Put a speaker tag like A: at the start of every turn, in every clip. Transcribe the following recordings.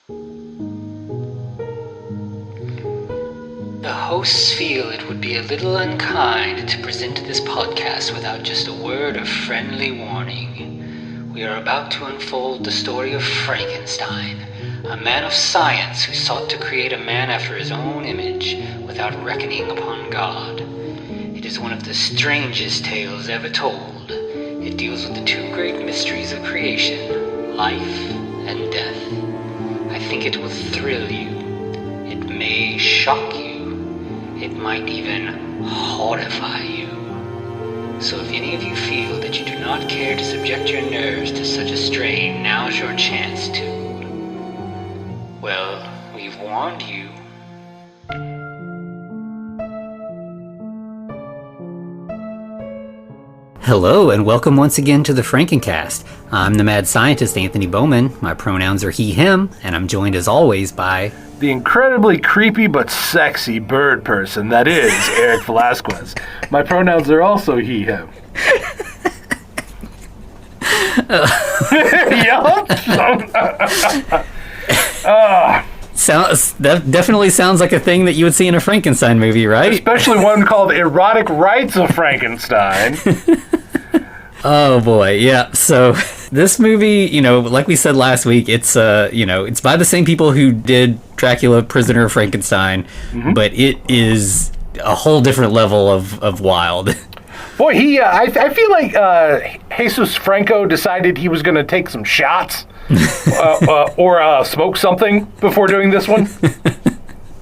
A: The hosts feel it would be a little unkind to present this podcast without just a word of friendly warning. We are about to unfold the story of Frankenstein, a man of science who sought to create a man after his own image without reckoning upon God. It is one of the strangest tales ever told. It deals with the two great mysteries of creation, life and death. I think it will thrill you. It may shock you. It might even horrify you. So if any of you feel that you do not care to subject your nerves to such a strain, now's your chance to. Well, we've warned you. Hello, and welcome once again to the Frankencast. I'm the mad scientist, Anthony Bowman. My pronouns are he, him, and I'm joined as always by...
B: the incredibly creepy but sexy bird person that is Eric Velasquez. My pronouns are also he, him.
A: That definitely sounds like a thing that you would see in a Frankenstein movie, right?
B: Especially one called Erotic Rites of Frankenstein.
A: Oh boy, yeah. So this movie, like we said last week, it's it's by the same people who did Dracula, Prisoner of Frankenstein, but it is a whole different level of wild.
B: Boy, I feel like Jesus Franco decided he was going to take some shots or smoke something before doing this one.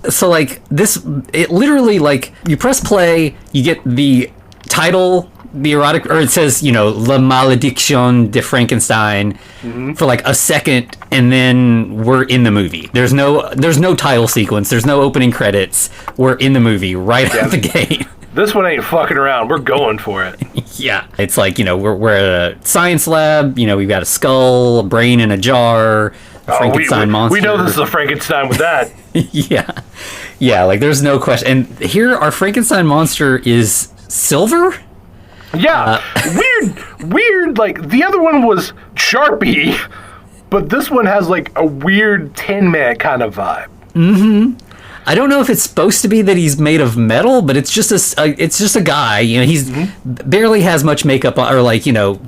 A: So it literally, you press play, you get the title, the erotic, or it says, La Malédiction de Frankenstein for a second, and then we're in the movie. There's no title sequence. There's no opening credits. We're in the movie right out the gate.
B: This one ain't fucking around. We're going for it.
A: Yeah. It's we're at a science lab. We've got a skull, a brain in a jar, a Frankenstein monster.
B: We know this is a Frankenstein with that.
A: Yeah. Yeah, there's no question. And here, our Frankenstein monster is silver?
B: Yeah, weird. The other one was Sharpie, but this one has a weird Tin Man kind of vibe.
A: Mm-hmm. I don't know if it's supposed to be that he's made of metal, but it's just a guy. He's barely has much makeup or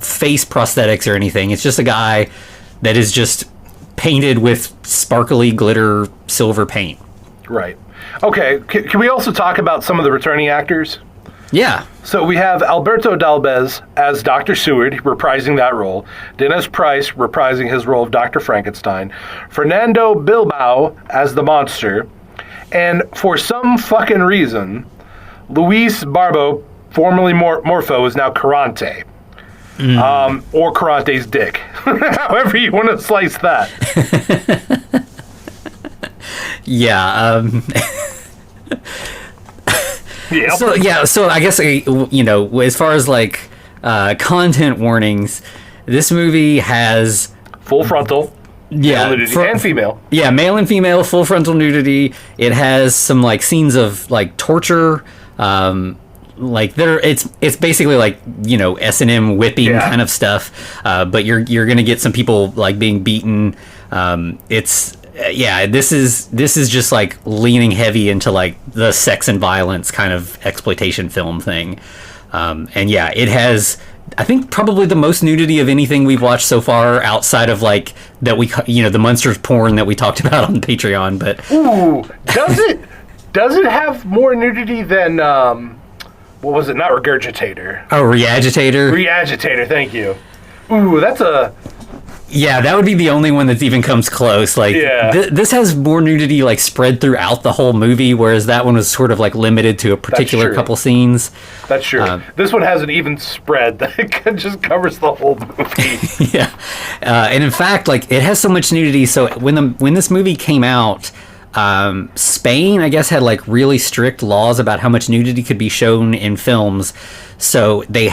A: face prosthetics or anything. It's just a guy that is just painted with sparkly glitter silver paint.
B: Right. Okay. Can we also talk about some of the returning actors?
A: Yeah.
B: So we have Alberto Dalbez as Dr. Seward, reprising that role. Dennis Price, reprising his role of Dr. Frankenstein. Fernando Bilbao as the monster. And for some fucking reason, Luis Barbo, formerly Morpho, is now Carante. Or Carante's dick. However you want to slice that.
A: Yeah.
B: Yep.
A: So I guess, as far as content warnings, this movie has
B: full frontal.
A: Yeah,
B: nudity and female. Yeah,
A: male and female, full frontal nudity. It has some scenes of torture. It's basically S&M whipping kind of stuff. But you're gonna get some people being beaten. This is just leaning heavy into the sex and violence kind of exploitation film thing. It has, I think, probably the most nudity of anything we've watched so far outside of the monsters porn that we talked about on Patreon. But
B: ooh, does it have more nudity than what was it? Not Regurgitator.
A: Oh, Reagitator.
B: Reagitator. Thank you. Ooh, that's a.
A: Yeah, that would be the only one that even comes close. This has more nudity spread throughout the whole movie, whereas that one was sort of limited to a particular couple scenes.
B: That's true. This one has an even spread that just covers the whole movie.
A: Yeah, and in fact, it has so much nudity. So when this movie came out, Spain, I guess, had really strict laws about how much nudity could be shown in films. So they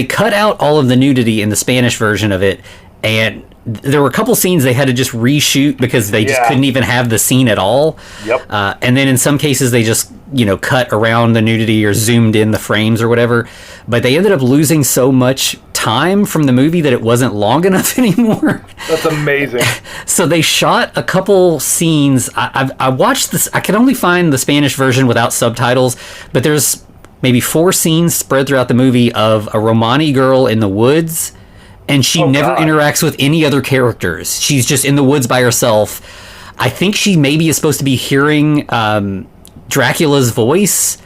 A: cut out all of the nudity in the Spanish version of it, and there were a couple scenes they had to just reshoot because they just couldn't even have the scene at all.
B: Yep.
A: And then in some cases they just cut around the nudity or zoomed in the frames or whatever. But they ended up losing so much
C: time from the movie that it wasn't long enough anymore.
B: That's amazing.
C: So they shot a couple scenes. I watched this. I could only find the Spanish version without subtitles, but there's maybe 4 scenes spread throughout the movie of a Romani girl in the woods, and she never interacts with any other characters. She's just in the woods by herself. I think she maybe is supposed to be hearing Dracula's voice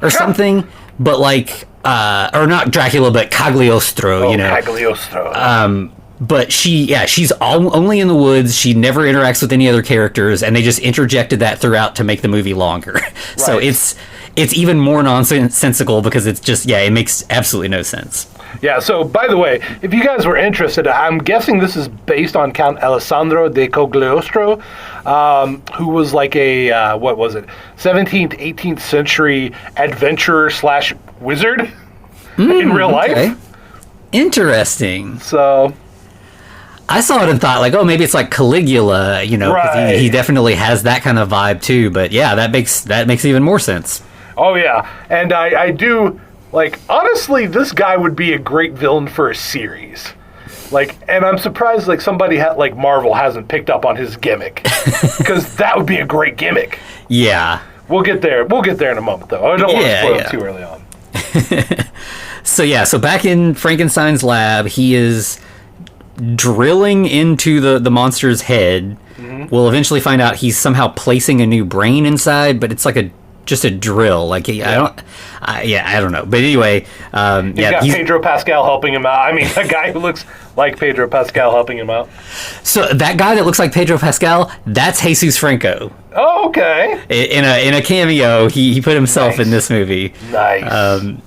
C: or something, but like, or not Dracula, but Cagliostro,
B: Cagliostro.
C: But she's only in the woods. She never interacts with any other characters, and they just interjected that throughout to make the movie longer. Right. So it's even more nonsensical because it's just, it makes absolutely no sense.
B: Yeah, so by the way, if you guys were interested, I'm guessing this is based on Count Alessandro de Cagliostro, who was like a, 17th, 18th century adventurer / wizard in real life.
C: Interesting.
B: So
C: I saw it and thought, like, oh, maybe it's like Caligula, because
B: right.
C: he definitely has that kind of vibe too. But yeah, that makes even more sense.
B: Oh yeah, and I do, like, honestly, this guy would be a great villain for a series. Like, and I'm surprised, like, somebody like Marvel hasn't picked up on his gimmick, because that would be a great gimmick.
C: Yeah.
B: We'll get there in a moment, though. I don't want to spoil it too early on.
C: So back in Frankenstein's lab, he is drilling into the monster's head. Mm-hmm. We'll eventually find out he's somehow placing a new brain inside, but it's like just a drill. Like, I don't know. But anyway,
B: he's Pedro Pascal helping him out. I mean, a guy who looks like Pedro Pascal helping him out.
C: So that guy that looks like Pedro Pascal, that's Jesús Franco.
B: Oh, okay.
C: In a cameo, he put himself in this movie.
B: Nice.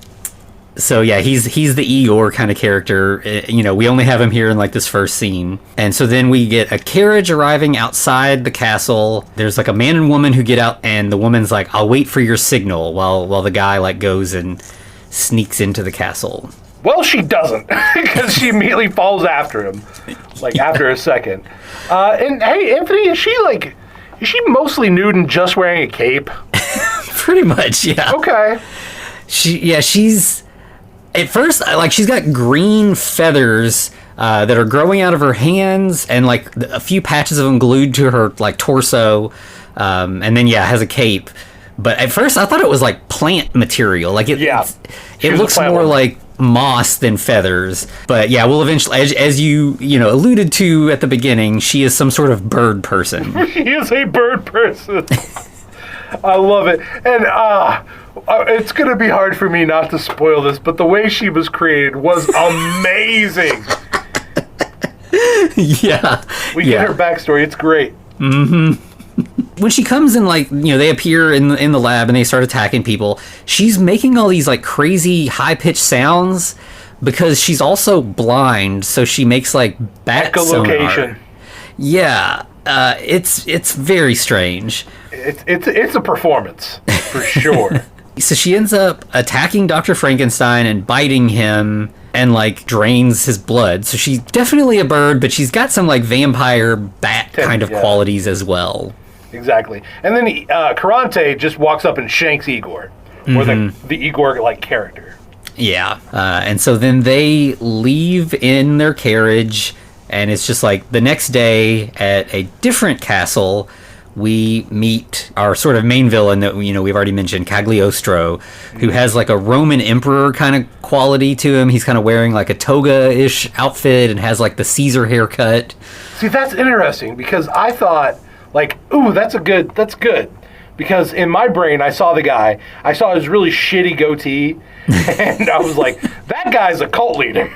C: So yeah, he's the Igor kind of character. We only have him here in like this first scene. And so then we get a carriage arriving outside the castle. There's like a man and woman who get out, and the woman's like, "I'll wait for your signal," while the guy like goes and sneaks into the castle.
B: Well, she doesn't, because she immediately falls after him, like after a second. And hey, Anthony, is she mostly nude and just wearing a cape?
C: Pretty much, yeah.
B: Okay.
C: She's at first, like, she's got green feathers that are growing out of her hands, and like a few patches of them glued to her like torso, and then has a cape. But at first, I thought it was like plant material. Like it looks more like moss than feathers. But yeah, we'll eventually, as you alluded to at the beginning, she is some sort of bird person.
B: She is a bird person. I love it, and it's going to be hard for me not to spoil this, but the way she was created was amazing.
C: Yeah.
B: We get her backstory. It's great.
C: Mm-hmm. When she comes in, like, they appear in the lab and they start attacking people, she's making all these, like, crazy high-pitched sounds because she's also blind, so she makes, like, bat
B: echolocation.
C: Sonar. Yeah. It's very strange.
B: It's a performance, for sure.
C: So she ends up attacking Dr. Frankenstein and biting him and, like, drains his blood. So she's definitely a bird, but she's got some, like, vampire bat kind of qualities as well.
B: Exactly. And then Karante just walks up and shanks Igor, or the Igor, like, character.
C: Yeah. And so then they leave in their carriage, and it's just like the next day at a different castle, we meet our sort of main villain that we've already mentioned, Cagliostro, who has like a Roman emperor kind of quality to him. He's kind of wearing like a toga-ish outfit and has like the Caesar haircut.
B: See, that's interesting because I thought, like, ooh, that's good. Because in my brain, I saw his really shitty goatee, and I was like, that guy's a cult leader.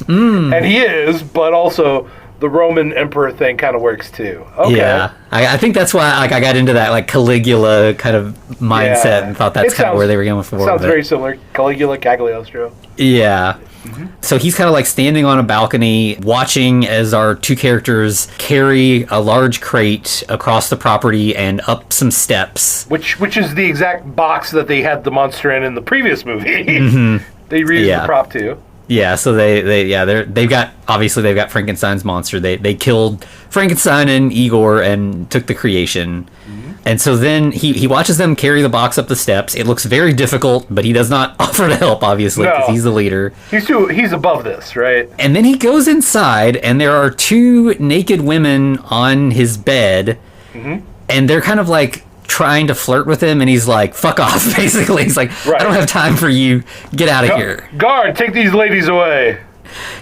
B: And he is, but also the Roman emperor thing kind of works too. Okay.
C: Yeah, I think that's why I got into that like Caligula kind of mindset and thought that's kind of where they were going for.
B: Sounds very similar. Caligula, Cagliostro.
C: Yeah. Mm-hmm. So he's kind of like standing on a balcony watching as our two characters carry a large crate across the property and up some steps.
B: Which is the exact box that they had the monster in the previous movie. Mm-hmm. They reused the prop too.
C: Yeah, so they've got Frankenstein's monster. They killed Frankenstein and Igor and took the creation. Mm-hmm. And so then he watches them carry the box up the steps. It looks very difficult, but he does not offer to help, obviously, because he's the leader.
B: He's above this, right?
C: And then he goes inside, and there are two naked women on his bed, and they're kind of like trying to flirt with him, and he's like, fuck off, basically. He's like, I don't have time for you. Get out of here.
B: Guard, take these ladies away.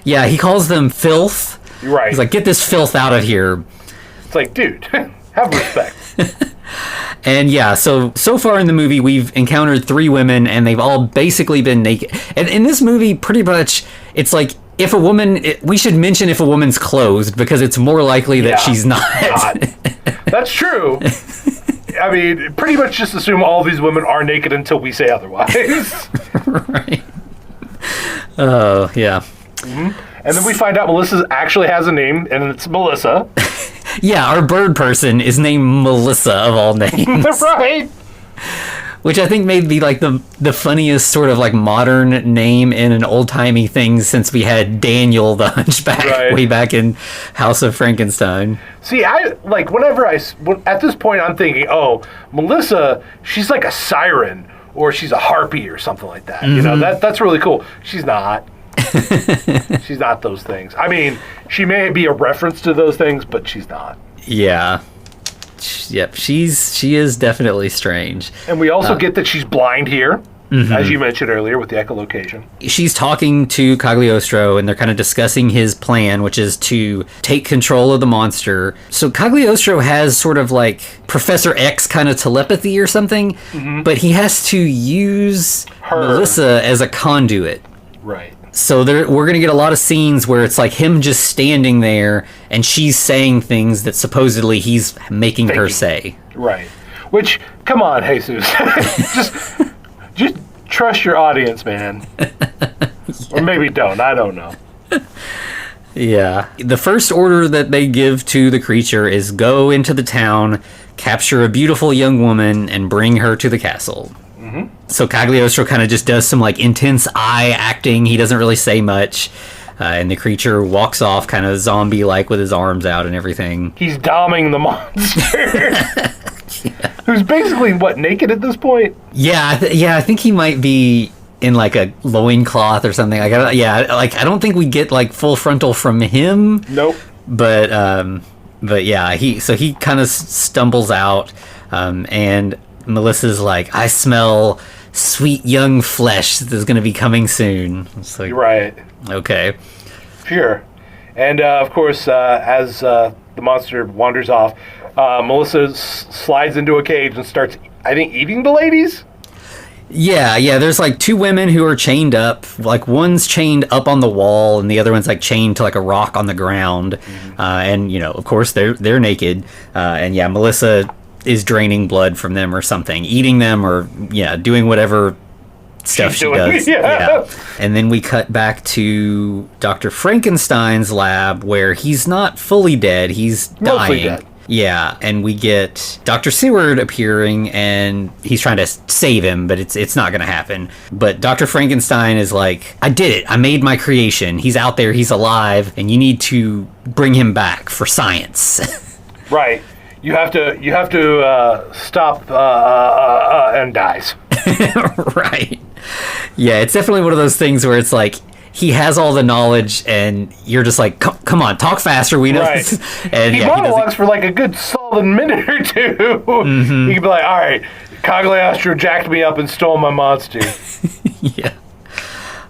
C: Yeah, he calls them filth.
B: Right.
C: He's like, get this filth out of here.
B: It's like, dude, have respect.
C: And yeah, so far in the movie, we've encountered three women, and they've all basically been naked. And in this movie, pretty much, it's like, if a woman, we should mention if a woman's clothed, because it's more likely that she's not.
B: That's true. I mean, pretty much just assume all these women are naked until we say otherwise.
C: Right. Oh, yeah.
B: And then we find out Melissa actually has a name, and it's Melissa.
C: Yeah, our bird person is named Melissa, of all names.
B: Right.
C: Which I think may be like the funniest sort of like modern name in an old-timey thing, since we had Daniel the Hunchback way back in House of Frankenstein.
B: See, at this point I'm thinking, oh, Melissa, she's like a siren, or she's a harpy or something like that. You know, that's really cool. She's not. She's not those things. I mean, she may be a reference to those things, but she's not.
C: Yeah. Yep, she is definitely strange.
B: And we also get that she's blind here, as you mentioned earlier, with the echolocation.
C: She's talking to Cagliostro, and they're kind of discussing his plan, which is to take control of the monster. So Cagliostro has sort of like Professor X kind of telepathy or something, but he has to use Melissa as a conduit.
B: Right.
C: So we're going to get a lot of scenes where it's like him just standing there, and she's saying things that supposedly he's making her say.
B: Right. Which, come on, Jesus. just trust your audience, man. Or maybe don't. I don't know.
C: Yeah. The first order that they give to the creature is go into the town, capture a beautiful young woman, and bring her to the castle. So Cagliostro kind of just does some like intense eye acting. He doesn't really say much. And the creature walks off kind of zombie-like with his arms out and everything.
B: He's doming the monster. Who's basically, naked at this point?
C: Yeah, I think he might be in like a loincloth or something. I don't think we get like full frontal from him.
B: Nope.
C: But yeah, he kind of stumbles out, and Melissa's like, I smell sweet young flesh that is going to be coming soon. It's like,
B: right.
C: Okay.
B: Sure. And, of course, as the monster wanders off, Melissa slides into a cage and starts, I think, eating the ladies?
C: Yeah, there's like two women who are chained up. Like one's chained up on the wall, and the other one's like chained to like a rock on the ground. And, of course, they're naked. And yeah, Melissa is draining blood from them or something, eating them, or doing whatever stuff she does. Yeah. And then we cut back to Dr. Frankenstein's lab, where he's not fully dead, he's dying.
B: Mostly dead.
C: Yeah, and we get Dr. Seward appearing, and he's trying to save him, but it's not going to happen. But Dr. Frankenstein is like, I did it. I made my creation. He's out there. He's alive, and you need to bring him back for science.
B: Right. You have to stop and dies.
C: Right. Yeah, it's definitely one of those things where it's like he has all the knowledge, and you're just like, come on, talk faster. We know.
B: Right.
C: And
B: he monologues for like a good solid minute or two. He can be like, all right, Cagliostro jacked me up and stole my monster.
C: Yeah.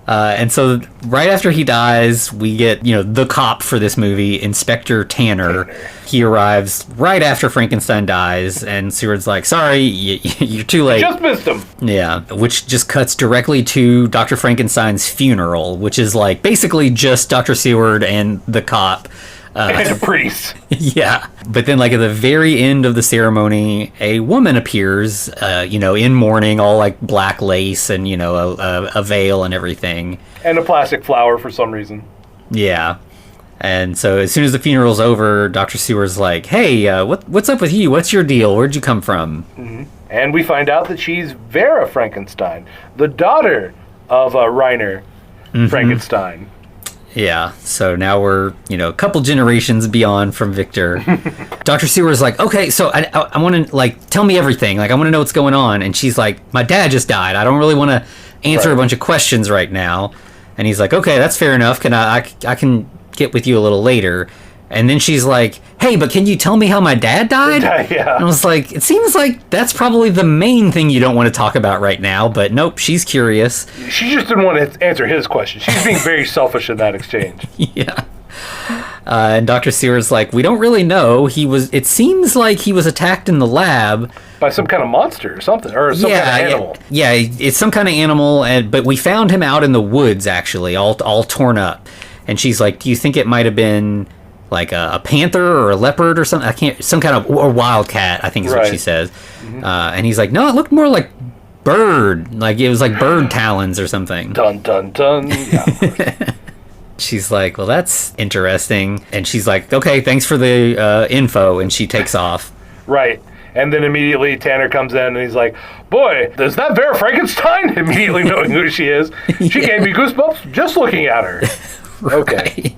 C: And so right after he dies, we get, the cop for this movie, Inspector Tanner. He arrives right after Frankenstein dies, and Seward's like, sorry, you're too late.
B: Just missed him.
C: Yeah, which just cuts directly to Dr. Frankenstein's funeral, which is like basically just Dr. Seward and the cop.
B: And a priest.
C: Yeah. But then, like, at the very end of the ceremony, a woman appears, in mourning, all, like, black lace and, a veil and everything.
B: And a plastic flower for some reason.
C: Yeah. And so as soon as the funeral's over, Dr. Seward's like, hey, what's up with you? What's your deal? Where'd you come from?
B: And we find out that she's Vera Frankenstein, the daughter of Reiner Frankenstein.
C: Yeah, so now we're, a couple generations beyond from Victor. Dr. Seward's like, okay, so I want to, like, tell me everything. Like, I want to know what's going on. And she's like, my dad just died. I don't really want to answer a bunch of questions right now. And he's like, okay, that's fair enough. I can get with you a little later. And then she's like, hey, but can you tell me how my dad died?
B: Yeah.
C: And I was like, it seems like that's probably the main thing you don't want to talk about right now. But nope, she's curious.
B: She just didn't want to answer his question. She's being very selfish in that exchange.
C: Yeah. And Dr. Seward's like, we don't really know. It seems like he was attacked in the lab.
B: By some kind of monster or something, or some kind of animal.
C: Yeah, it's some kind of animal, but we found him out in the woods, actually, all torn up. And she's like, do you think it might have been like a panther or a leopard or something? Some kind of, or wildcat, I think is what she says. Mm-hmm. And he's like, no, it looked more like bird. Like it was like bird talons or something.
B: Dun, dun, dun. Yeah,
C: she's like, well, that's interesting. And she's like, okay, thanks for the info. And she takes off.
B: Right. And then immediately Tanner comes in and he's like, boy, is that Vera Frankenstein? Immediately knowing who she is. She gave me goosebumps just looking at her. Okay.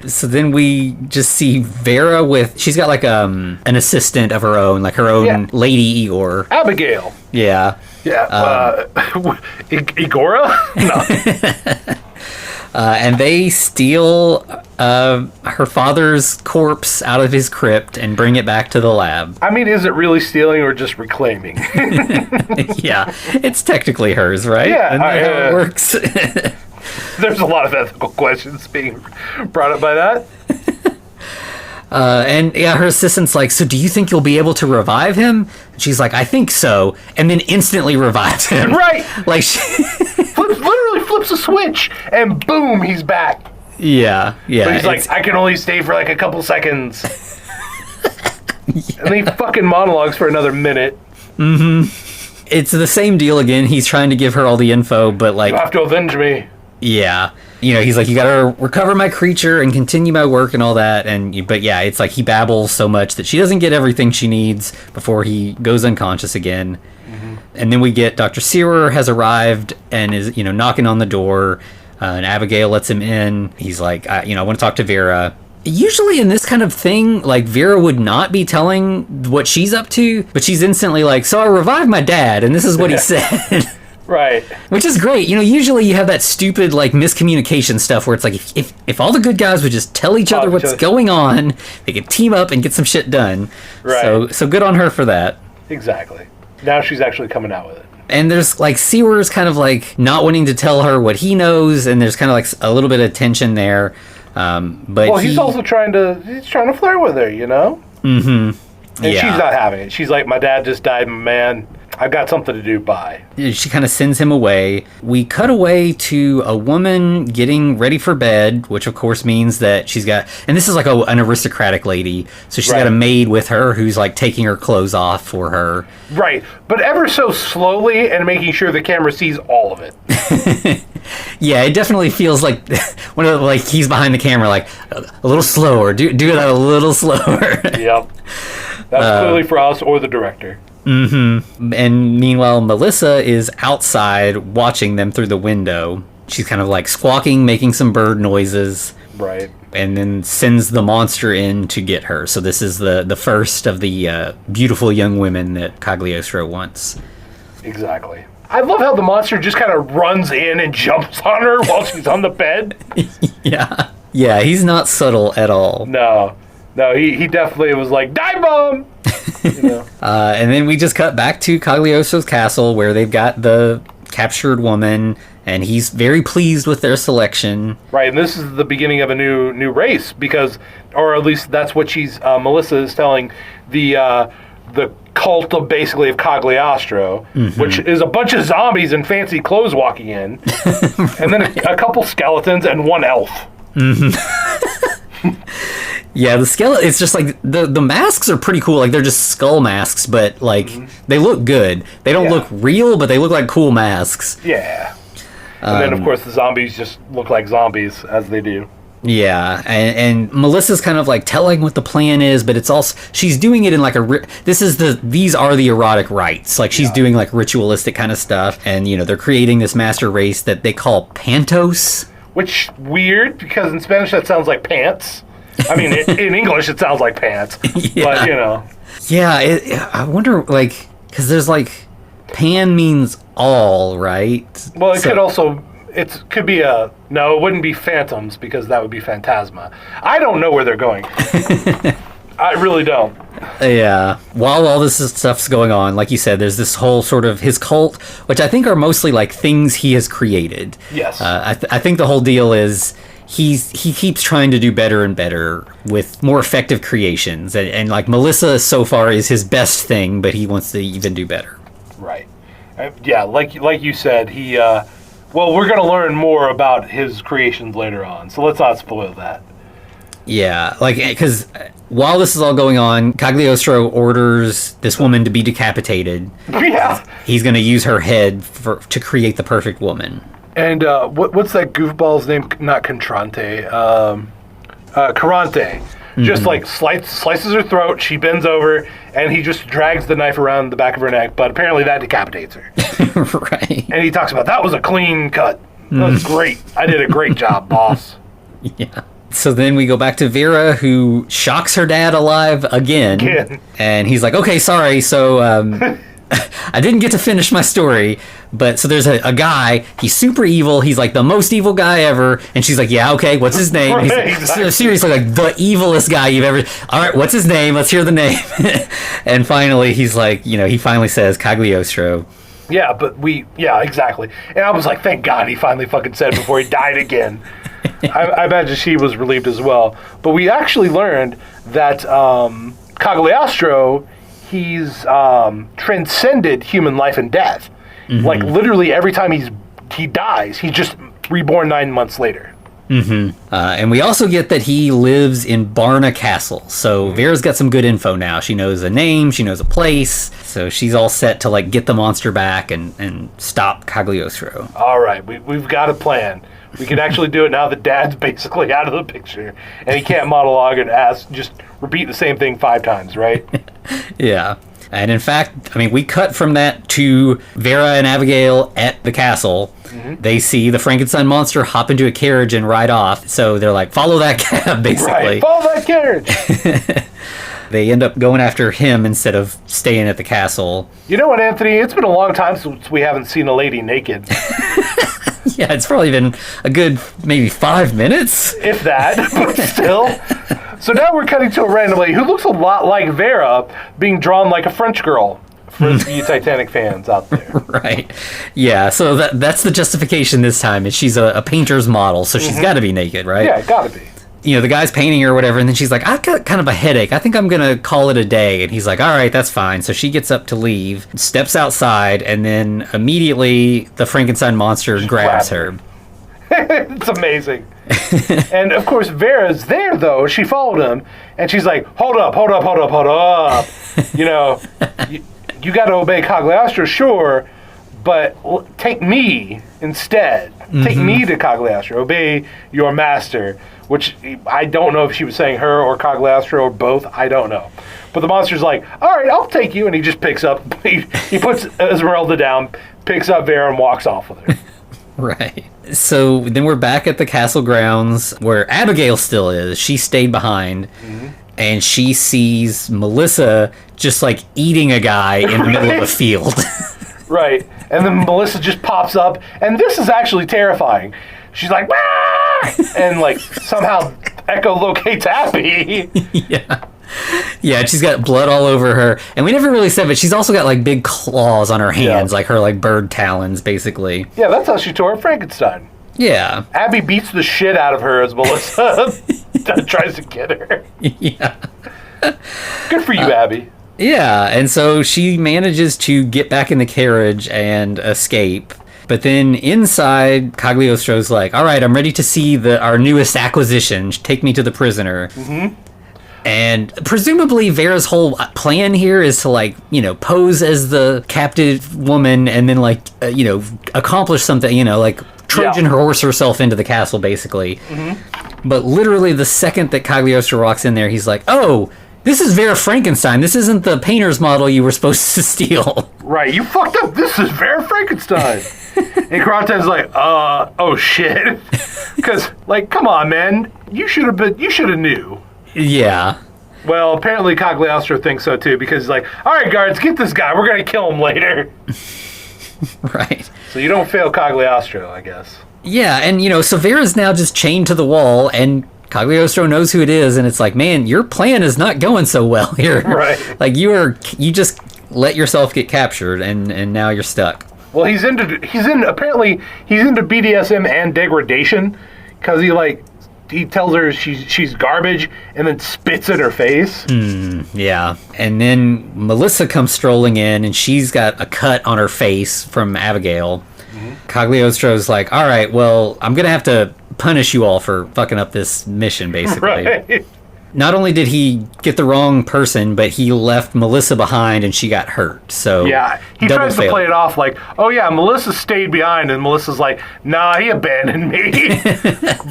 C: So then we just see Vera she's got like an assistant of her own, like her own Lady Igor.
B: Abigail.
C: Yeah.
B: Yeah. Igora? No.
C: And they steal her father's corpse out of his crypt and bring it back to the lab.
B: I mean, is it really stealing or just reclaiming?
C: Yeah, it's technically hers, right?
B: Yeah.
C: Isn't that how it works?
B: There's a lot of ethical questions being brought up by that.
C: And her assistant's like, so do you think you'll be able to revive him? And she's like, I think so. And then instantly revives him.
B: Right.
C: Like,
B: literally flips a switch and boom, he's back.
C: Yeah.
B: But he's like, I can only stay for like a couple seconds. And he fucking monologues for another minute.
C: Mm-hmm. It's the same deal again. He's trying to give her all the info, but like,
B: you have to avenge me.
C: Yeah. He's like, you gotta recover my creature and continue my work and all that. But yeah, it's like he babbles so much that she doesn't get everything she needs before he goes unconscious again. Mm-hmm. And then we get Dr. Seward has arrived and is, knocking on the door. And Abigail lets him in. He's like, I want to talk to Vera. Usually in this kind of thing, like, Vera would not be telling what she's up to, but she's instantly like, so I revived my dad, and this is what he said.
B: Right.
C: Which is great. Usually you have that stupid, like, miscommunication stuff where it's like, if all the good guys would just tell each other what's going on, they could team up and get some shit done.
B: Right.
C: So good on her for that.
B: Exactly. Now she's actually coming out with it.
C: And there's, like, Seward's kind of, like, not wanting to tell her what he knows, and there's kind of, like, a little bit of tension there. But
B: he's also trying to flirt with her, Mm-hmm. And she's not having it. She's like, my dad just died, man. I've got something to do, bye.
C: She kind of sends him away. We cut away to a woman getting ready for bed, which of course means that she's got, and this is like an aristocratic lady, so she's got a maid with her who's like taking her clothes off for her.
B: Right, but ever so slowly and making sure the camera sees all of it.
C: Yeah, it definitely feels like he's behind the camera, like a little slower. Do that a little slower.
B: Yep. That's clearly for us or the director.
C: Mm-hmm. And meanwhile, Melissa is outside watching them through the window. She's kind of like squawking, making some bird noises.
B: Right.
C: And then sends the monster in to get her. So this is the first of the beautiful young women that Cagliostro wants.
B: Exactly. I love how the monster just kind of runs in and jumps on her while she's on the bed.
C: Yeah. Yeah, he's not subtle at all.
B: No, he definitely was like, dive bomb!
C: And then we just cut back to Cagliostro's castle where they've got the captured woman, and he's very pleased with their selection.
B: Right, and this is the beginning of a new race because, or at least that's what Melissa is telling the cult of Cagliostro, which is a bunch of zombies in fancy clothes walking in, and then a couple skeletons and one elf. Mm-hmm.
C: Yeah, the skeleton, it's just like, the masks are pretty cool. Like, they're just skull masks, but, like, they look good. They don't look real, but they look like cool masks.
B: Yeah. And then, of course, the zombies just look like zombies, as they do.
C: Yeah, and Melissa's kind of, like, telling what the plan is, but it's also, she's doing it in, like, these are the erotic rites. Like, she's doing, like, ritualistic kind of stuff, and, they're creating this master race that they call Pantos.
B: which weird because in Spanish that sounds like pants. I mean, in English it sounds like pants,
C: Yeah.
B: but you know.
C: Yeah, I wonder, like, because there's like, pan means all, right?
B: Well, it could also, could be no, it wouldn't be phantoms because that would be phantasma. I don't know where they're going. I really don't.
C: Yeah. While all this stuff's going on, like you said, there's this whole sort of his cult, which I think are mostly like things he has created.
B: Yes.
C: I think the whole deal is he keeps trying to do better and better with more effective creations, and like Melissa so far is his best thing, but he wants to even do better.
B: Right. Yeah, like you said, he. Well, we're going to learn more about his creations later on, so let's not spoil that.
C: Yeah, like, because while this is all going on, Cagliostro orders this woman to be decapitated.
B: Yeah.
C: He's going to use her head to create the perfect woman.
B: And what's that goofball's name? Not Contrante. Carante. Just like slices her throat, she bends over, and he just drags the knife around the back of her neck, but apparently that decapitates her.
C: Right.
B: And he talks about, that was a clean cut. That was great. I did a great job, boss.
C: Yeah. So then we go back to Vera, who shocks her dad alive again. And he's like, okay, sorry, so I didn't get to finish my story. But so there's a guy, he's super evil, he's like the most evil guy ever. And she's like, yeah, okay, what's his name? He's like,
B: Exactly.
C: Seriously, like the evilest guy you've ever... All right, what's his name? Let's hear the name. And finally, he's like, he finally says Cagliostro.
B: Yeah, yeah, exactly. And I was like, thank God he finally fucking said it before he died again. I imagine she was relieved as well. But we actually learned that Cagliostro, he's transcended human life and death. Mm-hmm. Like, literally every time he dies, he's just reborn 9 months later.
C: Mm-hmm. And we also get that he lives in Barna Castle. So Vera's got some good info now. She knows a name, she knows a place. So she's all set to like get the monster back and stop Cagliostro.
B: All right, we've got a plan. We can actually do it now that Dad's basically out of the picture. And he can't monologue and just repeat the same thing 5 times, right?
C: Yeah. And in fact, I mean, we cut from that to Vera and Abigail at the castle. Mm-hmm. They see the Frankenstein monster hop into a carriage and ride off. So they're like, follow that cab, basically.
B: Right, follow that carriage.
C: They end up going after him instead of staying at the castle.
B: You know what, Anthony? It's been a long time since we haven't seen a lady naked.
C: Yeah, it's probably been a good maybe 5 minutes.
B: If that, but still. So now we're cutting to a random lady who looks a lot like Vera being drawn like a French girl for you Titanic fans out there.
C: Right. Yeah, so that's the justification this time. Is she's a painter's model, so she's got to be naked, right?
B: Yeah, gotta be.
C: The guy's painting her or whatever, and then she's like, I've got kind of a headache. I think I'm going to call it a day. And he's like, all right, that's fine. So she gets up to leave, steps outside, and then immediately the Frankenstein monster grabs her.
B: It's amazing. And, of course, Vera's there, though. She followed him, and she's like, hold up. You got to obey Cagliostro, sure, but take me instead. Mm-hmm. Take me to Cagliostro. Obey your master. Which I don't know if she was saying her or Cagliostro or both. I don't know. But the monster's like, all right, I'll take you. And he just picks up, he puts Esmeralda down, picks up Vera and walks off with her.
C: Right. So then we're back at the castle grounds where Abigail still is. She stayed behind. Mm-hmm. And she sees Melissa just like eating a guy in the middle of a field.
B: Right. And then Melissa just pops up. And this is actually terrifying. She's like, "Wah!" And like somehow echolocates Abby.
C: Yeah, she's got blood all over her. And we never really said, but she's also got like big claws on her hands, like her like bird talons, basically.
B: Yeah, that's how she tore Frankenstein.
C: Yeah.
B: Abby beats the shit out of her as Melissa tries to get her.
C: Yeah.
B: Good for you, Abby.
C: Yeah, and so she manages to get back in the carriage and escape. But then inside, Cagliostro's like, all right, I'm ready to see our newest acquisition. Take me to the prisoner. Mm-hmm. And presumably Vera's whole plan here is to, like, pose as the captive woman and then, like, accomplish something, like Trojan horse herself into the castle, basically. Mm-hmm. But literally the second that Cagliostro walks in there, he's like, oh, This is Vera Frankenstein. This isn't the painter's model you were supposed to steal.
B: Right, you fucked up. This is Vera Frankenstein. And Carante's like, oh shit. Because, like, come on, man. You should have knew.
C: Yeah.
B: Well, apparently Cagliostro thinks so too, because he's like, all right, guards, get this guy. We're going to kill him later.
C: Right.
B: So you don't fail Cagliostro, I guess.
C: Yeah, and, so Vera's now just chained to the wall, and Cagliostro knows who it is, and it's like, man, your plan is not going so well here.
B: Right.
C: Like, you just let yourself get captured, and now you're stuck.
B: Well, he's into BDSM and degradation, because he tells her she's garbage and then spits in her face.
C: Yeah. And then Melissa comes strolling in, and she's got a cut on her face from Abigail. Cagliostro's like, all right, well, I'm going to have to punish you all for fucking up this mission, basically.
B: Right.
C: Not only did he get the wrong person, but he left Melissa behind and she got hurt. So
B: yeah, he tries to play it off like, oh yeah, Melissa stayed behind, and Melissa's like, nah, he abandoned me.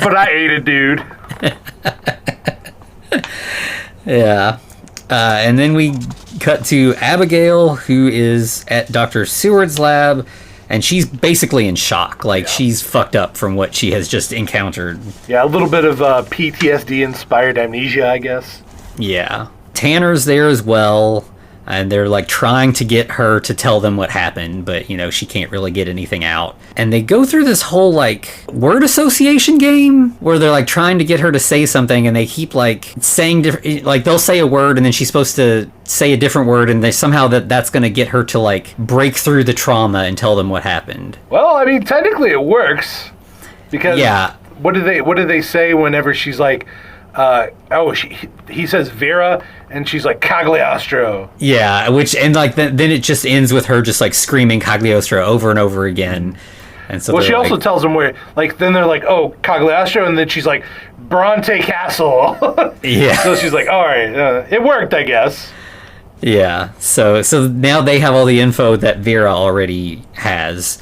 B: But I ate a dude.
C: Yeah. And then we cut to Abigail, who is at Dr. Seward's lab, and she's basically in shock. Like, she's fucked up from what she has just encountered.
B: Yeah, a little bit of PTSD-inspired amnesia, I guess.
C: Yeah. Tanner's there as well, and they're, like, trying to get her to tell them what happened, but, she can't really get anything out. And they go through this whole, like, word association game, where they're, like, trying to get her to say something, and they keep, like, saying, they'll say a word, and then she's supposed to say a different word, and they somehow that's going to get her to, like, break through the trauma and tell them what happened.
B: Well, I mean, technically it works, because what do they say whenever she's like, he says Vera, and she's like, Cagliostro.
C: Yeah, then it just ends with her just, like, screaming Cagliostro over and over again. And so
B: she also tells them where, like, then they're like, oh, Cagliostro, and then she's like, Bronte Castle.
C: Yeah.
B: So she's like, all right, it worked, I guess.
C: Yeah, so now they have all the info that Vera already has.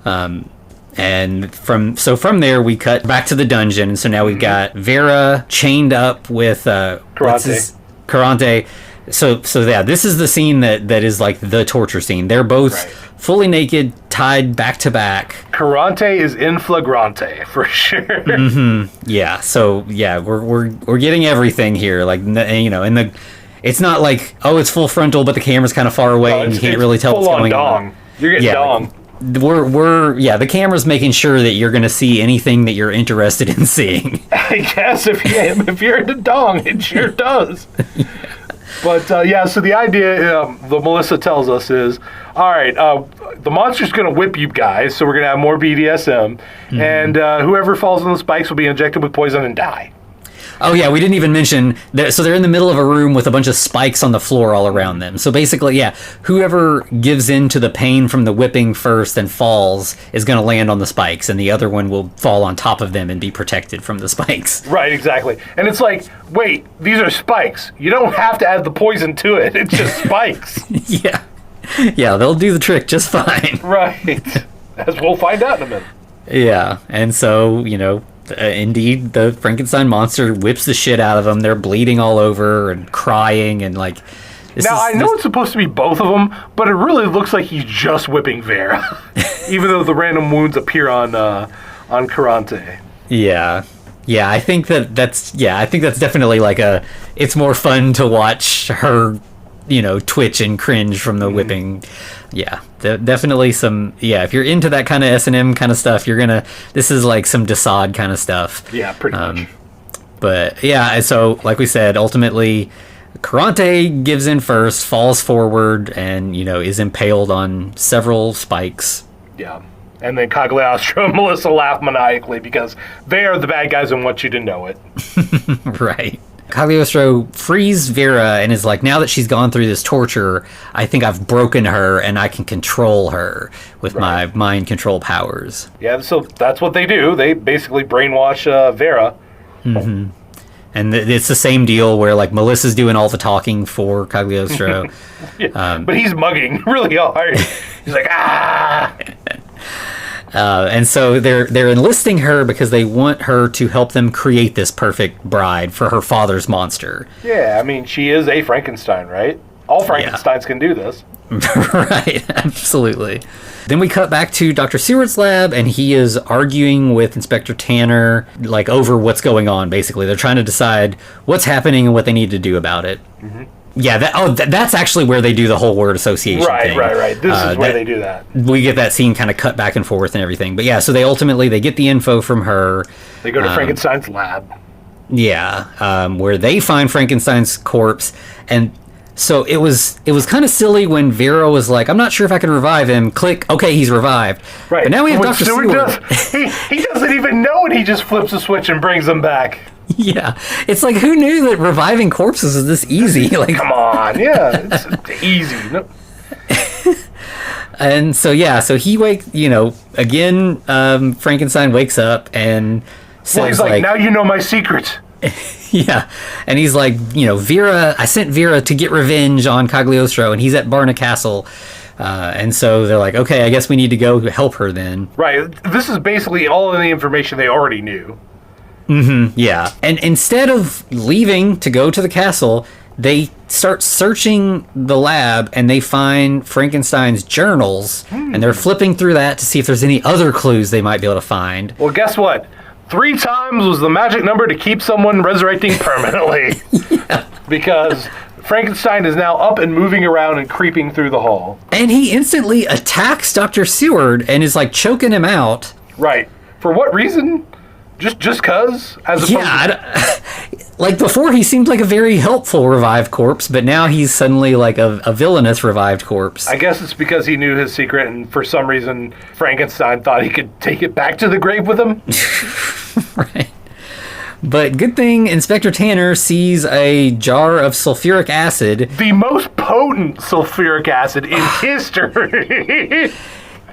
C: And from there we cut back to the dungeon. So now we've got Vera chained up with Carante. So yeah, this is the scene that is like the torture scene. They're both fully naked, tied back to back.
B: Carante is in flagrante for sure.
C: Yeah. So yeah, we're getting everything here. Like, and it's not like, oh, it's full frontal, but the camera's kind of far away and you can't really tell what's going on.
B: You're getting dong.
C: The camera's making sure that you're going to see anything that you're interested in seeing.
B: I guess if you're into dong, it sure does. But so the idea the Melissa tells us is, all right, the monster's going to whip you guys, so we're going to have more BDSM, and whoever falls on the spikes will be injected with poison and die.
C: Oh, yeah, we didn't even mention that. So they're in the middle of a room with a bunch of spikes on the floor all around them. So basically, yeah, whoever gives in to the pain from the whipping first and falls is going to land on the spikes, and the other one will fall on top of them and be protected from the spikes.
B: Right, exactly. And it's like, wait, these are spikes. You don't have to add the poison to it. It's just spikes.
C: Yeah. Yeah, they'll do the trick just fine.
B: Right. As we'll find out in a minute.
C: Yeah, and so, indeed, the Frankenstein monster whips the shit out of them. They're bleeding all over and crying and like.
B: I know it's supposed to be both of them, but it really looks like he's just whipping Vera, even though the random wounds appear on Carante.
C: Yeah, I think that's definitely like it's more fun to watch her, twitch and cringe from the whipping. Yeah, definitely some. Yeah, if you're into that kind of S&M kind of stuff, this is like some Desaad kind of stuff.
B: Yeah, pretty much.
C: But yeah, so like we said, ultimately, Carante gives in first, falls forward, and is impaled on several spikes.
B: Yeah, and then Cagliostro and Melissa laugh maniacally because they are the bad guys and want you to know it.
C: Right. Cagliostro frees Vera and is like, now that she's gone through this torture, I think I've broken her and I can control her with my mind control powers.
B: Yeah, so that's what they do. They basically brainwash Vera.
C: Mm-hmm. And it's the same deal where, like, Melissa's doing all the talking for Cagliostro.
B: But he's mugging really hard. He's like, ah!
C: And so they're enlisting her because they want her to help them create this perfect bride for her father's monster.
B: Yeah, I mean, she is a Frankenstein, right? All Frankensteins can do this.
C: Right, absolutely. Then we cut back to Dr. Seward's lab, and he is arguing with Inspector Tanner, like, over what's going on, basically. They're trying to decide what's happening and what they need to do about it. Mm-hmm. Yeah, that's actually where they do the whole word association thing.
B: Right. This is where they do that.
C: We get that scene kind of cut back and forth and everything. But yeah, so they get the info from her.
B: They go to Frankenstein's lab.
C: Yeah, where they find Frankenstein's corpse. And so it was kind of silly when Vera was like, I'm not sure if I can revive him. Click, okay, he's revived.
B: Right.
C: But now we have Dr. Seward.
B: He doesn't even know it. He just flips a switch and brings him back.
C: Yeah, it's like, who knew that reviving corpses is this easy? Like,
B: come on, yeah, it's easy. No.
C: And so he again, Frankenstein wakes up and says,
B: he's like, now you know my secret.
C: Yeah, and he's like, Vera, I sent Vera to get revenge on Cagliostro, and he's at Barna Castle. And so they're like, okay, I guess we need to go help her then.
B: Right, this is basically all of the information they already knew.
C: Mm-hmm, yeah. And instead of leaving to go to the castle, they start searching the lab, and they find Frankenstein's journals, and they're flipping through that to see if there's any other clues they might be able to find.
B: Well, guess what? 3 times was the magic number to keep someone resurrecting permanently. Yeah. Because Frankenstein is now up and moving around and creeping through the hall. And
C: he instantly attacks Dr. Seward and is like choking him out.
B: Right. For what reason? Just cause?
C: Like before, he seemed like a very helpful revived corpse, but now he's suddenly like a villainous revived corpse.
B: I guess it's because he knew his secret, and for some reason, Frankenstein thought he could take it back to the grave with him.
C: Right. But good thing Inspector Tanner sees a jar of sulfuric acid.
B: The most potent sulfuric acid in history.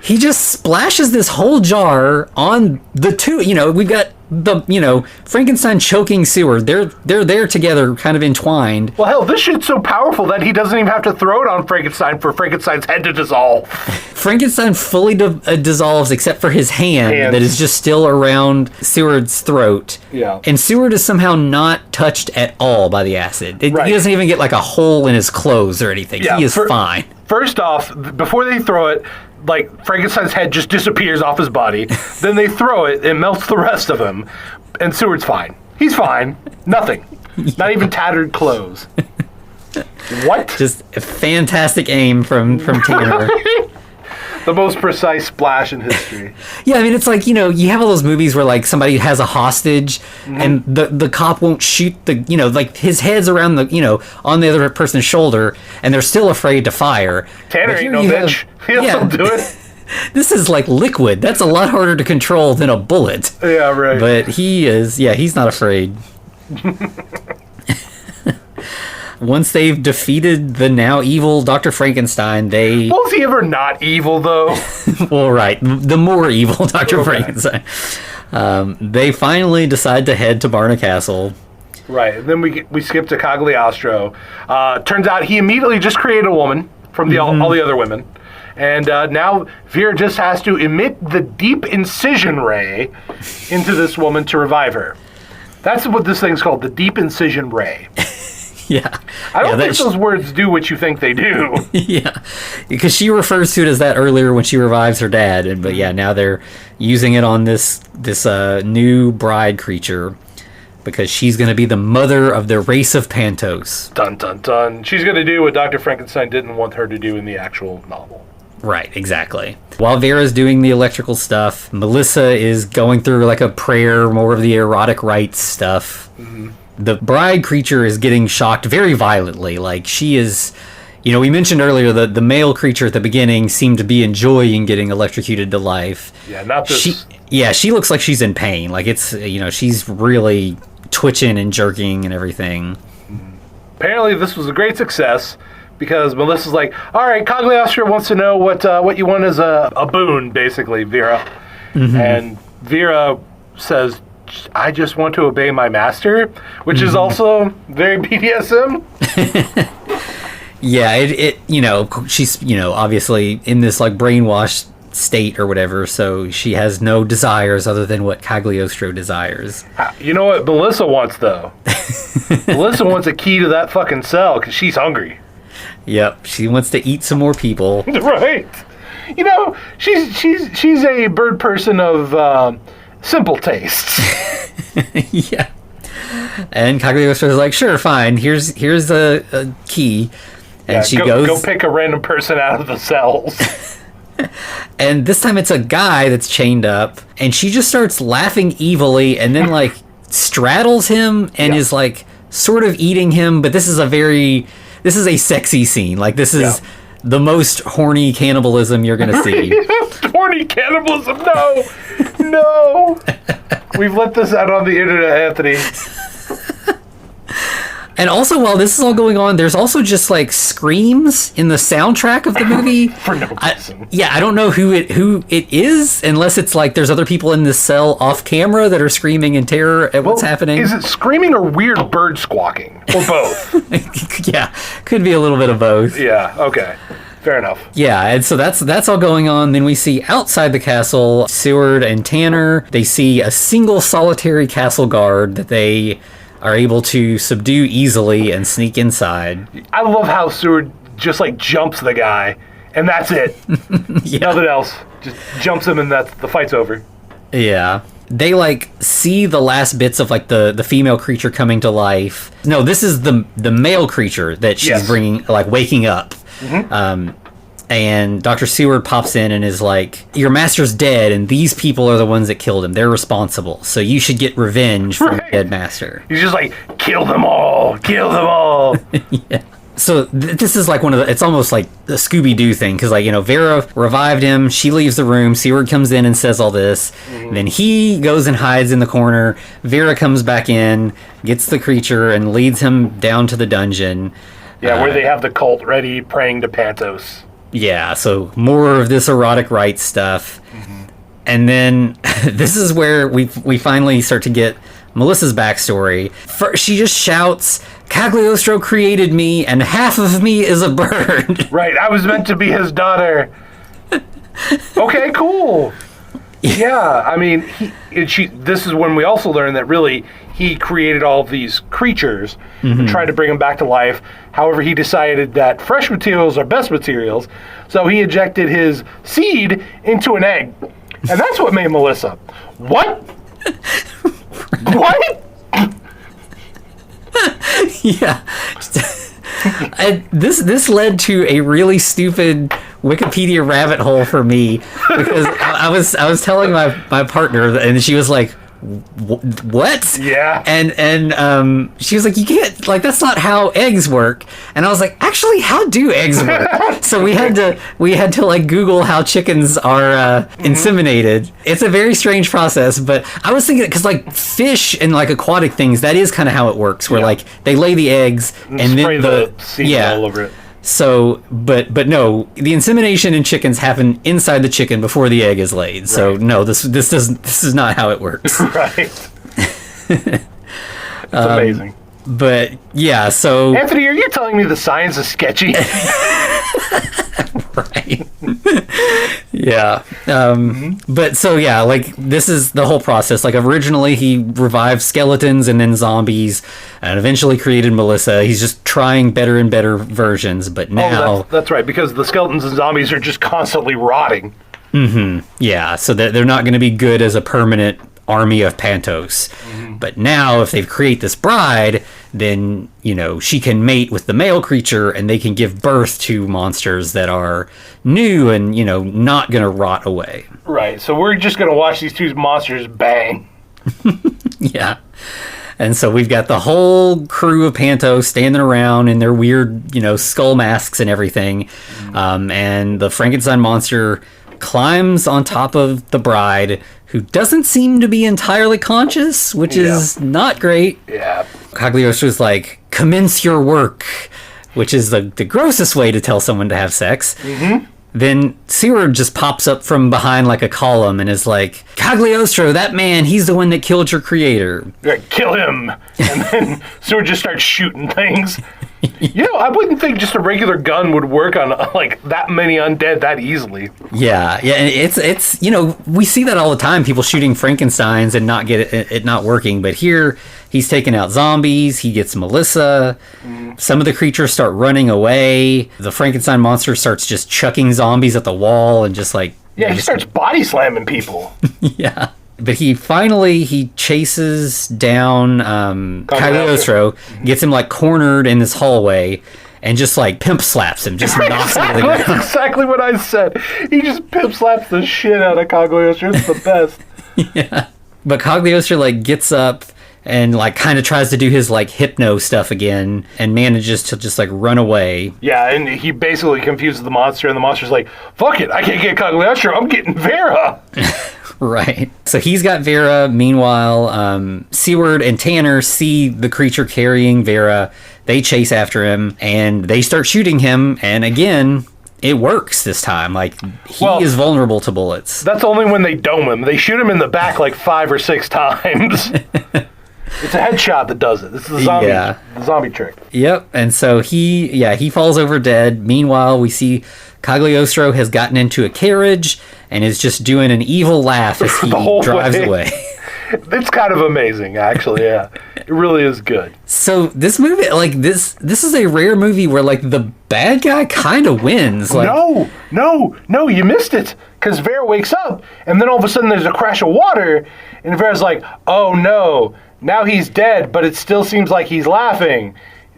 C: He just splashes this whole jar on the two. We've got the, Frankenstein choking Seward. They're there together, kind of entwined.
B: Well, hell, this shit's so powerful that he doesn't even have to throw it on Frankenstein for Frankenstein's head to dissolve.
C: Frankenstein fully dissolves except for his hand that is just still around Seward's throat.
B: Yeah.
C: And Seward is somehow not touched at all by the acid.
B: Right.
C: He doesn't even get like a hole in his clothes or anything. Yeah, he is fine.
B: First off, before they throw it, like, Frankenstein's head just disappears off his body. Then they throw it, it melts the rest of him, and Seward's fine. He's fine. Nothing. Not even tattered clothes. What?
C: Just a fantastic aim from Tanner.
B: The most precise splash in history.
C: Yeah, I mean, it's like, you have all those movies where, like, somebody has a hostage, and the cop won't shoot like, his head's around on the other person's shoulder, and they're still afraid to fire.
B: Tanner ain't no bitch. He'll do it.
C: This is like liquid. That's a lot harder to control than a bullet.
B: Yeah, right.
C: But he's not afraid. Once they've defeated the now evil Dr. Frankenstein,
B: Was he ever not evil, though?
C: Well, right. The more evil Dr. Frankenstein. They finally decide to head to Barna Castle.
B: Right. And then we skip to Cagliostro. Turns out he immediately just created a woman from all the other women. And now Vera just has to emit the deep incision ray into this woman to revive her. That's what this thing's called, the deep incision ray.
C: Yeah.
B: I don't think those words do what you think they do.
C: Yeah. Because she refers to it as that earlier when she revives her dad. But yeah, now they're using it on this new bride creature because she's going to be the mother of the race of Pantos.
B: Dun, dun, dun. She's going to do what Dr. Frankenstein didn't want her to do in the actual novel.
C: Right, exactly. While Vera's doing the electrical stuff, Melissa is going through like a prayer, more of the erotic rites stuff. Mm-hmm. The bride creature is getting shocked very violently. Like, she is... we mentioned earlier that the male creature at the beginning seemed to be enjoying getting electrocuted to life.
B: Yeah, not this...
C: She looks like she's in pain. Like, it's, she's really twitching and jerking and everything.
B: Apparently, this was a great success because Melissa's like, all right, Cagliostro wants to know what you want as a boon, basically, Vera. Mm-hmm. And Vera says... I just want to obey my master, which is also very BDSM.
C: Yeah, she's, obviously in this like brainwashed state or whatever, so she has no desires other than what Cagliostro desires.
B: You know what Melissa wants, though? Melissa wants a key to that fucking cell because she's hungry.
C: Yep, she wants to eat some more people.
B: Right. You know, she's a bird person of simple tastes.
C: Yeah. And Cagliostro's like, sure, fine. Here's a key. And she goes...
B: Go pick a random person out of the cells.
C: And this time it's a guy that's chained up. And she just starts laughing evilly and then, like, straddles him and is, like, sort of eating him. But this is a sexy scene. Like, this is the most horny cannibalism you're going to see.
B: Horny cannibalism? No. We've let this out on the internet, Anthony.
C: And also, while this is all going on, there's also just, like, screams in the soundtrack of the movie.
B: For no reason.
C: I don't know who it is, unless it's, like, there's other people in this cell off camera that are screaming in terror at what's happening.
B: Is it screaming or weird bird squawking? Or both?
C: Yeah, could be a little bit of both.
B: Yeah, okay. Fair enough.
C: Yeah, and so that's all going on. Then we see outside the castle, Seward and Tanner. They see a single solitary castle guard that they are able to subdue easily and sneak inside.
B: I love how Seward just, like, jumps the guy, and that's it. Nothing else. Just jumps him, and the fight's over.
C: Yeah. They, like, see the last bits of, like, the female creature coming to life. No, this is the male creature that she's bringing, like, waking up. Mm-hmm. And Dr. Seward pops in and is like, your master's dead, and these people are the ones that killed him. They're responsible, so you should get revenge from your dead master.
B: He's just like, kill them all! Kill them all!
C: Yeah. So this is like it's almost like the Scooby-Doo thing, because, like, you know, Vera revived him, she leaves the room, Seward comes in and says all this, then he goes and hides in the corner, Vera comes back in, gets the creature, and leads him down to the dungeon.
B: Yeah, where they have the cult ready, praying to Pantos. Yeah,
C: so more of this erotic rites stuff. Mm-hmm. And then this is where we finally start to get Melissa's backstory. She just shouts, Cagliostro created me, and half of me is a bird.
B: Right, I was meant to be his daughter. Okay, cool. Yeah, I mean, this is when we also learn that really he created all of these creatures and tried to bring them back to life. However, he decided that fresh materials are best materials, so he injected his seed into an egg. And that's what made Melissa. What? What?
C: Yeah. This led to a really stupid Wikipedia rabbit hole for me, because I was telling my partner, and she was like, what?
B: Yeah.
C: And she was like, you can't, like, that's not how eggs work. And I was like, actually, how do eggs work? So we had to like Google how chickens are inseminated. It's a very strange process, but I was thinking, because, like, fish and, like, aquatic things, that is kind of how it works, where like they lay the eggs and
B: spray
C: then
B: the seed all over it.
C: So, but no, the insemination in chickens happen inside the chicken before the egg is laid. Right. So no, this is not how it works.
B: Right. It's amazing.
C: But yeah, so
B: Anthony, are you telling me the science is sketchy?
C: Right. Yeah. But so yeah, like, this is the whole process. Like, originally he revived skeletons and then zombies, and eventually created Melissa. He's just trying better and better versions, but now
B: that's right, because the skeletons and zombies are just constantly rotting.
C: Yeah, so they're not going to be good as a permanent army of Pantos. But now, if they create this bride, then, you know, she can mate with the male creature, and they can give birth to monsters that are new and, you know, not going to rot away.
B: Right, so we're just going to watch these two monsters bang.
C: Yeah. And so we've got the whole crew of Pantos standing around in their weird, you know, skull masks and everything. And the Frankenstein monster climbs on top of the bride, who doesn't seem to be entirely conscious, which is not great.
B: Yeah.
C: Cagliostro's like, commence your work, which is the grossest way to tell someone to have sex. then Seward just pops up from behind like a column and is like, Cagliostro, that man, he's the one that killed your creator.
B: Kill him. And then Seward just starts shooting things. I wouldn't think just a regular gun would work on like that many undead that easily.
C: Yeah, and it's we see that all the time, people shooting Frankensteins and not get it not working, but here he's taking out zombies, he gets Melissa, some of the creatures start running away, the Frankenstein monster starts just chucking zombies at the wall and just like...
B: Yeah, he starts body slamming people.
C: Yeah. But he chases down Cagliostro, gets him like cornered in this hallway, and just like pimp slaps him, just knocks him to the ground.
B: That's exactly what I said. He just pimp slaps the shit out of Cagliostro. It's the best.
C: Yeah. But Cagliostro like gets up and like kind of tries to do his like hypno stuff again and manages to just like run away.
B: Yeah, and he basically confuses the monster, and the monster's like, fuck it, I can't get Cagliostro, I'm getting Vera.
C: Right. So he's got Vera. Meanwhile, Seward and Tanner see the creature carrying Vera. They chase after him, and they start shooting him. And again, it works this time. Like, he is vulnerable to bullets.
B: That's only when they dome him. They shoot him in the back like 5 or 6 times. It's a headshot that does it. This is the zombie trick.
C: Yep. And so he falls over dead. Meanwhile, we see Cagliostro has gotten into a carriage and is just doing an evil laugh as he drives away.
B: It's kind of amazing, actually. Yeah, it really is good.
C: So this movie, like this is a rare movie where like the bad guy kind of wins. Like,
B: no, you missed it. Because Vera wakes up, and then all of a sudden there's a crash of water, and Vera's like, "Oh no, now he's dead, but it still seems like he's laughing.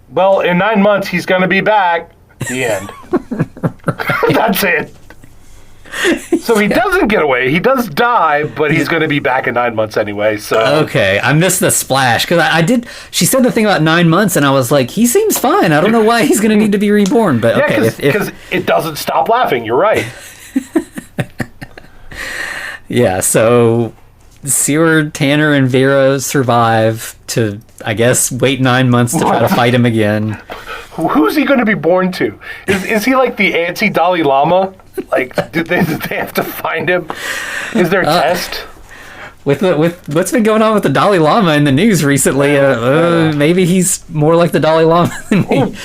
B: Well, in 9 months he's gonna be back." The end. That's it. So he doesn't get away. He does die, but he's going to be back in 9 months anyway. So
C: okay, I missed the splash because I did. She said the thing about 9 months, and I was like, he seems fine. I don't know why he's going to need to be reborn. But okay,
B: because it doesn't stop laughing. You're right.
C: Yeah. So Seward, Tanner, and Vera survive to, I guess, wait 9 months to try to fight him again.
B: Who's he going to be born to? Is he like the anti-Dalai Lama? Like, did they have to find him? Is there a test?
C: With what's been going on with the Dalai Lama in the news recently, maybe he's more like the Dalai Lama than me.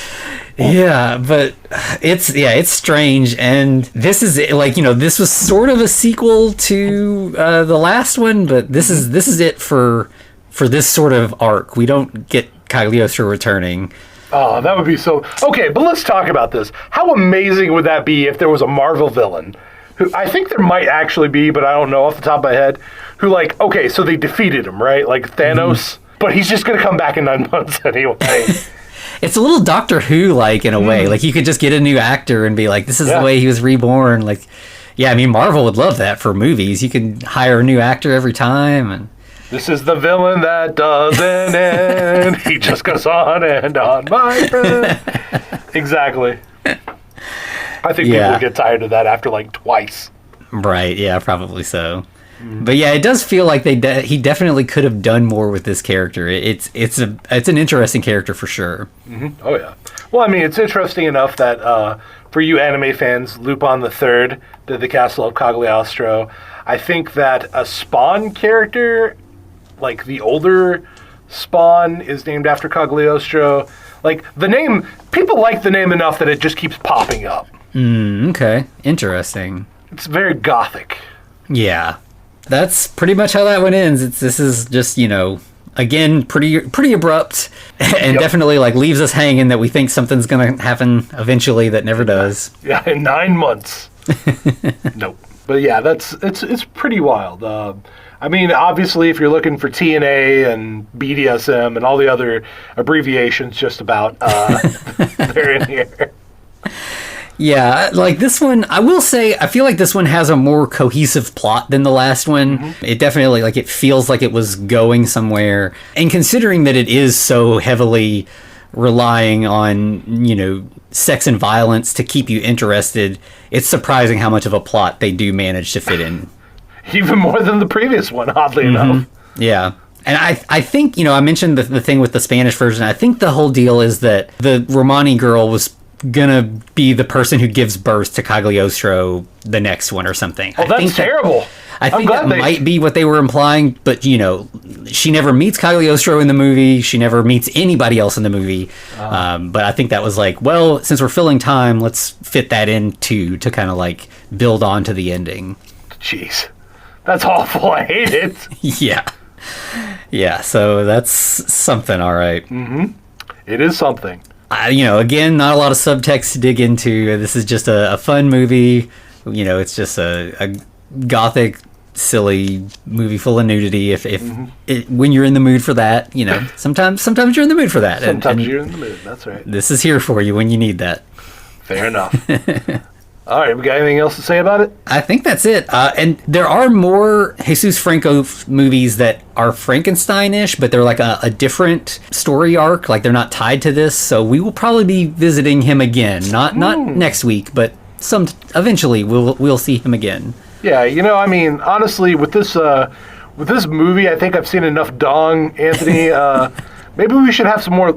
C: Yeah, but it's strange, and this is like, this was sort of a sequel to the last one, but this is it for this sort of arc. We don't get Cagliostro returning.
B: Oh, that would be so... Okay, but let's talk about this. How amazing would that be if there was a Marvel villain, who I think there might actually be, but I don't know off the top of my head, who like, okay, so they defeated him, right? Like Thanos, but he's just going to come back in 9 months anyway.
C: It's a little Doctor Who-like in a way. Like, you could just get a new actor and be like, this is the way he was reborn. Like, yeah, I mean, Marvel would love that for movies. You can hire a new actor every time, and...
B: This is the villain that doesn't end. He just goes on and on, my friend. Exactly. I think people get tired of that after like twice.
C: Right, yeah, probably so. But yeah, it does feel like he definitely could have done more with this character. It's an interesting character for sure.
B: Mm-hmm. Oh yeah. Well, I mean, it's interesting enough that for you anime fans, Lupin III did the Castle of Cagliostro. I think that a Spawn character, like the older Spawn, is named after Cagliostro. Like the name, people like the name enough that it just keeps popping up.
C: Okay, interesting.
B: It's very gothic.
C: Yeah, that's pretty much how that one ends. This is just, again, pretty abrupt, and definitely like leaves us hanging that we think something's gonna happen eventually that never does.
B: Yeah, in 9 months. Nope. But yeah, it's pretty wild. I mean, obviously, if you're looking for TNA and BDSM and all the other abbreviations, just about they're in here.
C: Yeah, like this one, I will say, I feel like this one has a more cohesive plot than the last one. Mm-hmm. It definitely, like, it feels like it was going somewhere. And considering that it is so heavily relying on, sex and violence to keep you interested, it's surprising how much of a plot they do manage to fit in.
B: Even more than the previous one, oddly enough.
C: Yeah. And I think, I mentioned the thing with the Spanish version. I think the whole deal is that the Romani girl was gonna be the person who gives birth to Cagliostro the next one or something.
B: Oh, that's terrible.
C: I think that might be what they were implying, but she never meets Cagliostro in the movie. She never meets anybody else in the movie. But I think that was like, well, since we're filling time, let's fit that in to kind of like build on to the ending.
B: Jeez, that's awful. I hate it.
C: Yeah. So that's something, all right.
B: Mm-hmm. It is something.
C: Again, not a lot of subtext to dig into. This is just a fun movie. It's just a gothic, silly movie full of nudity. When you're in the mood for that, sometimes you're in the mood for that.
B: Sometimes you're in the mood. That's right.
C: This is here for you when you need that.
B: Fair enough. All right, we got anything else to say about it?
C: I think that's it. And there are more Jesus Franco movies that are Frankenstein-ish, but they're like a different story arc. Like they're not tied to this. So we will probably be visiting him again. Not next week, but eventually we'll see him again.
B: Yeah, honestly, with this movie, I think I've seen enough dong, Anthony. Maybe we should have some more.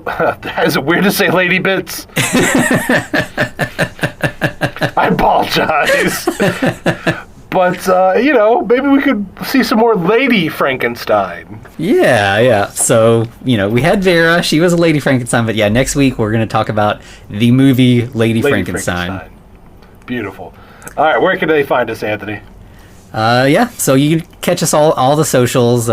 B: Is it weird to say lady bits? I apologize. But, maybe we could see some more Lady Frankenstein.
C: Yeah. So, we had Vera. She was a Lady Frankenstein. But, yeah, next week we're going to talk about the movie Lady Frankenstein.
B: Beautiful. All right, where can they find us, Anthony?
C: So you can catch us all the socials,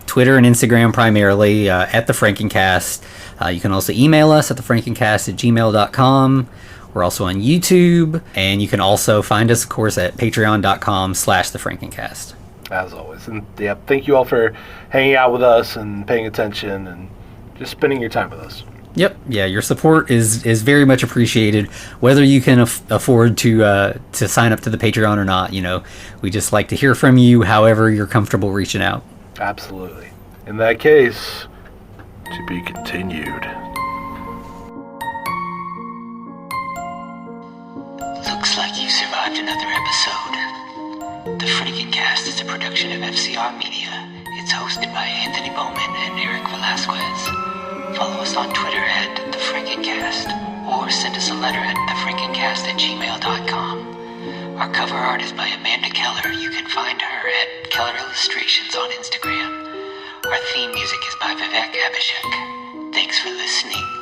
C: Twitter and Instagram primarily, at The Frankencast. You can also email us at thefrankencast@gmail.com. We're also on YouTube, and you can also find us, of course, at patreon.com/thefrankencast.
B: As always. And thank you all for hanging out with us and paying attention and just spending your time with us.
C: Yep. Yeah, your support is very much appreciated, whether you can afford to sign up to the Patreon or not. We just like to hear from you however you're comfortable reaching out.
B: Absolutely. In that case, to be continued.
A: Looks like you survived another episode. The Frankencast is a production of FCR Media. It's hosted by Anthony Bowman and Eric Velasquez. Follow us on Twitter at The Frankencast, or send us a letter at thefrankencast@gmail.com. Our cover art is by Amanda Keller. You can find her at Keller Illustrations on Instagram. Our theme music is by Vivek Abhishek. Thanks for listening.